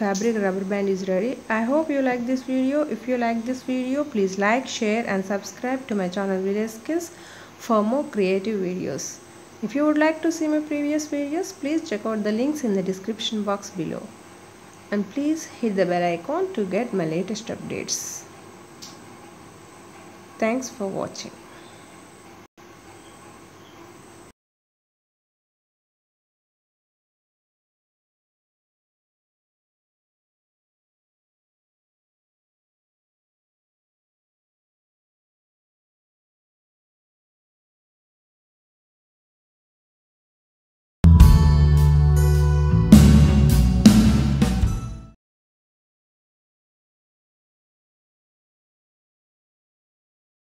fabric rubber band is ready. I hope you like this video. If you like this video, please like, share and subscribe to my channel Village Skills for more creative videos. If you would like to see my previous videos, please check out the links in the description box below. And please hit the bell icon to get my latest updates. Thanks for watching.